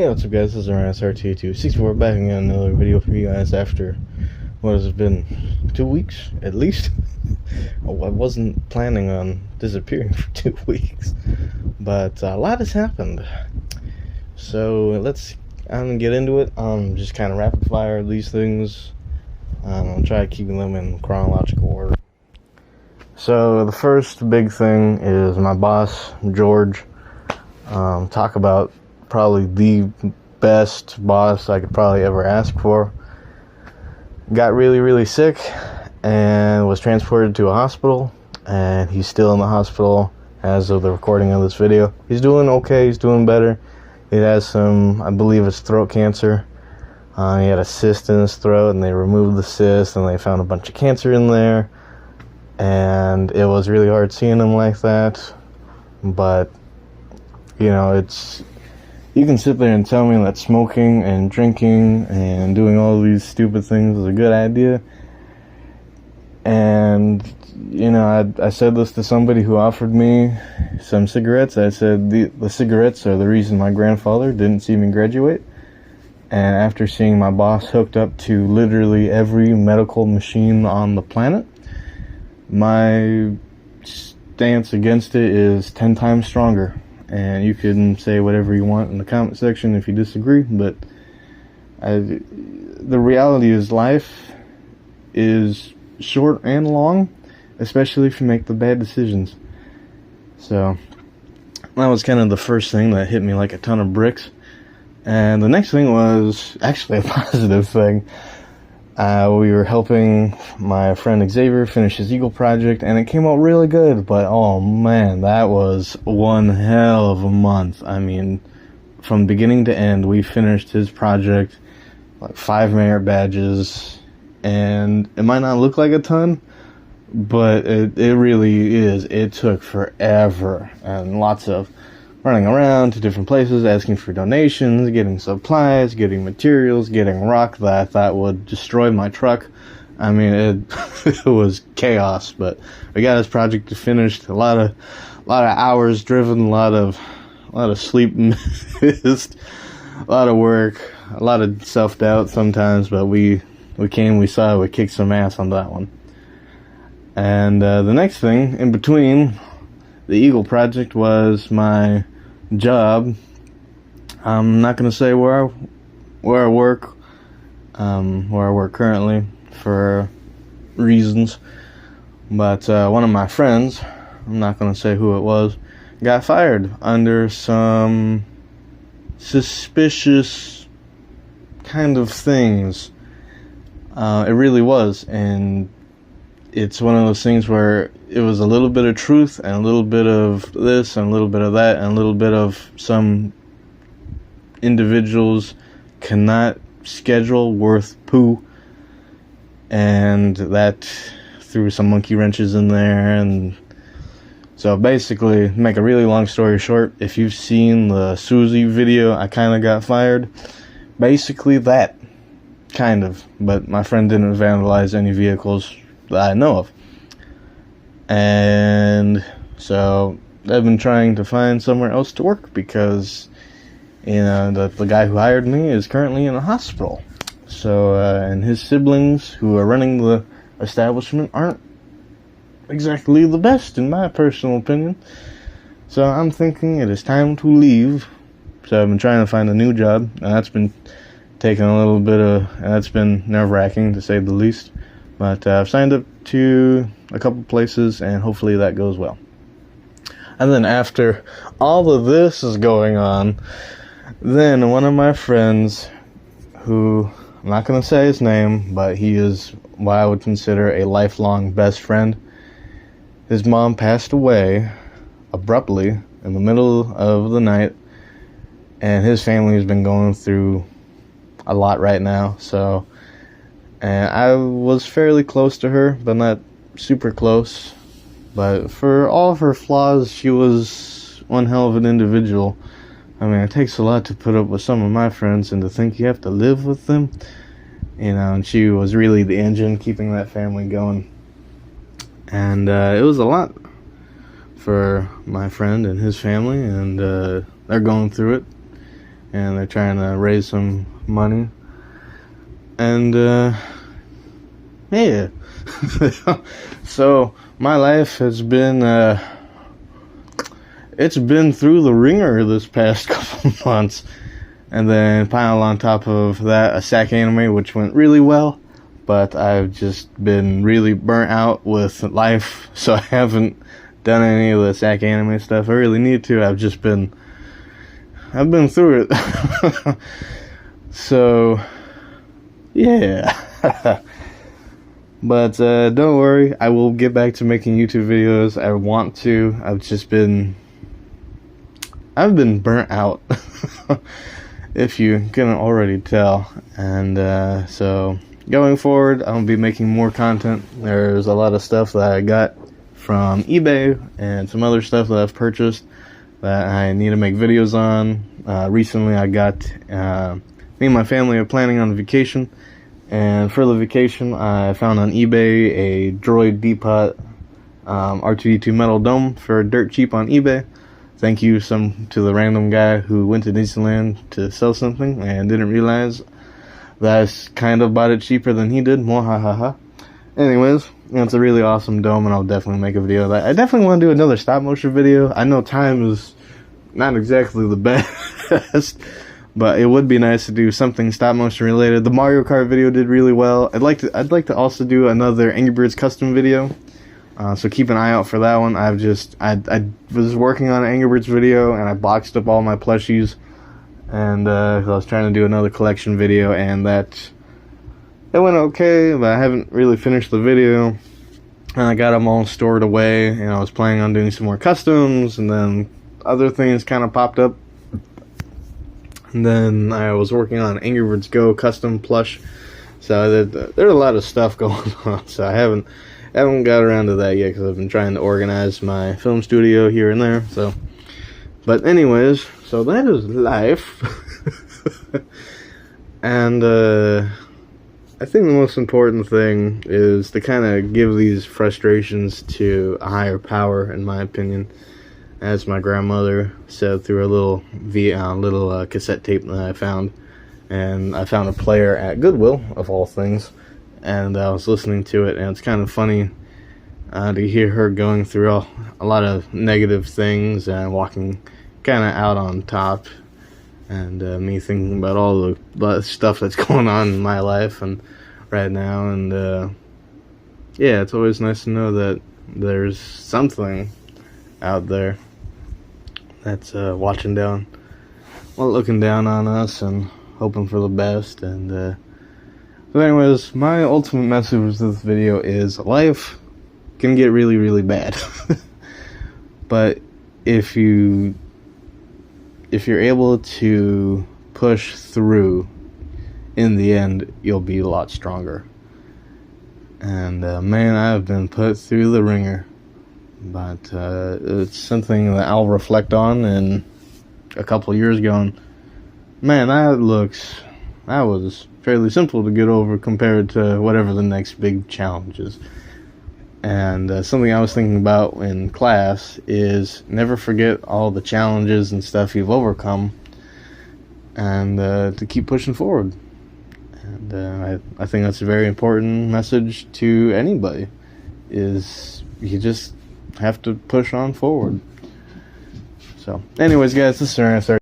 Hey, what's up guys, this is RSRT264 back again, another video for you guys after, what has it been, 2 weeks at least? Oh, I wasn't planning on disappearing for 2 weeks, but a lot has happened. So let's get into it. Just kind of rapid fire these things. I'll try keeping them in chronological order. So the first big thing is my boss, George. Talk about probably the best boss I could probably ever ask for. Got really sick and was transported to a hospital, and he's still in the hospital as of the recording of this video. He's doing okay, he's doing better. He has some, I believe it's throat cancer. He had a cyst in his throat, and they removed the cyst, and they found a bunch of cancer in there, and it was really hard seeing him like that. But you know, you can sit there and tell me that smoking and drinking and doing all these stupid things is a good idea. And, you know, I said this to somebody who offered me some cigarettes. I said the cigarettes are the reason my grandfather didn't see me graduate. And after seeing my boss hooked up to literally every medical machine on the planet, my stance against it is 10 times stronger. And you can say whatever you want in the comment section if you disagree, but the reality is life is short and long, especially if you make the bad decisions. So that was kind of the first thing that hit me like a ton of bricks. And the next thing was actually a positive thing. We were helping my friend Xavier finish his Eagle project, and it came out really good, but oh man, that was one hell of a month. I mean, from beginning to end, we finished his project, like 5 merit badges, and it might not look like a ton, but it really is. It took forever, and lots of running around to different places, asking for donations, getting supplies, getting materials, getting rock that I thought would destroy my truck. I mean, it was chaos, but we got this project finished. A lot of hours driven, a lot of sleep missed, a lot of work, a lot of self-doubt sometimes, but we saw we kicked some ass on that one. And the next thing in between the Eagle project was my job. I'm not gonna say where I work currently for reasons, but one of my friends, I'm not gonna say who it was, got fired under some suspicious kind of things. It really was, and it's one of those things where it was a little bit of truth and a little bit of this and a little bit of that and a little bit of some individuals cannot schedule worth poo, and that threw some monkey wrenches in there. And so basically, make a really long story short, if you've seen the Susie video, I kind of got fired. Basically that, kind of, but my friend didn't vandalize any vehicles that I know of. And so I've been trying to find somewhere else to work because, you know, the guy who hired me is currently in a hospital. So, and his siblings who are running the establishment aren't exactly the best in my personal opinion. So I'm thinking it is time to leave. So I've been trying to find a new job, and that's been taking a little bit and that's been nerve-wracking to say the least. But I've signed up to a couple places, and hopefully that goes well. And then after all of this is going on, then one of my friends, who I'm not going to say his name, but he is what I would consider a lifelong best friend, his mom passed away abruptly in the middle of the night, and his family has been going through a lot right now. So, and I was fairly close to her, but not super close. But for all of her flaws, she was one hell of an individual. I mean, it takes a lot to put up with some of my friends and to think you have to live with them. You know, and she was really the engine keeping that family going. And it was a lot for my friend and his family, and they're going through it. and they're trying to raise some money. And yeah. So my life has been it's been through the ringer this past couple months. And then pile on top of that a SAC anime, which went really well, but I've just been really burnt out with life, so I haven't done any of the SAC anime stuff. I really need to. I've been through it. So yeah. But don't worry, I will get back to making YouTube videos. I want to. I've been burnt out. If you couldn't already tell. And so going forward, I'll be making more content. There's a lot of stuff that I got from eBay and some other stuff that I've purchased that I need to make videos on. Recently I got me and my family are planning on a vacation, and for the vacation I found on eBay a Droid Depot R2-D2 metal dome for dirt cheap on eBay. Thank you to the random guy who went to Disneyland to sell something and didn't realize that I kind of bought it cheaper than he did. Mwahaha. Anyways, it's a really awesome dome, and I'll definitely make a video of that. I definitely want to do another stop motion video. I know time is not exactly the best, but it would be nice to do something stop motion related. The Mario Kart video did really well. I'd like to also do another Angry Birds custom video. So keep an eye out for that one. I was working on an Angry Birds video, and I boxed up all my plushies, and I was trying to do another collection video, and it went okay, but I haven't really finished the video, and I got them all stored away, and I was planning on doing some more customs, and then other things kind of popped up, and then I was working on Angry Birds Go custom plush, so there's a lot of stuff going on, so I haven't got around to that yet because I've been trying to organize my film studio here and there. So, but anyways, so that is life. And I think the most important thing is to kind of give these frustrations to a higher power, in my opinion. As my grandmother said through a little cassette tape that I found, and I found a player at Goodwill of all things. And I was listening to it, and it's kind of funny to hear her going through a lot of negative things and walking kind of out on top, and me thinking about all the stuff that's going on in my life and right now, and yeah, it's always nice to know that there's something out there that's looking down on us and hoping for the best. And so anyways, my ultimate message with this video is life can get really, really bad. But if you're able to push through, in the end, you'll be a lot stronger. And man, I've been put through the ringer. But it's something that I'll reflect on in a couple years going, man, that was fairly simple to get over compared to whatever the next big challenge is. And something I was thinking about in class is never forget all the challenges and stuff you've overcome, and to keep pushing forward. And I think that's a very important message to anybody, is you just have to push on forward. So anyways, guys, this is Ernest.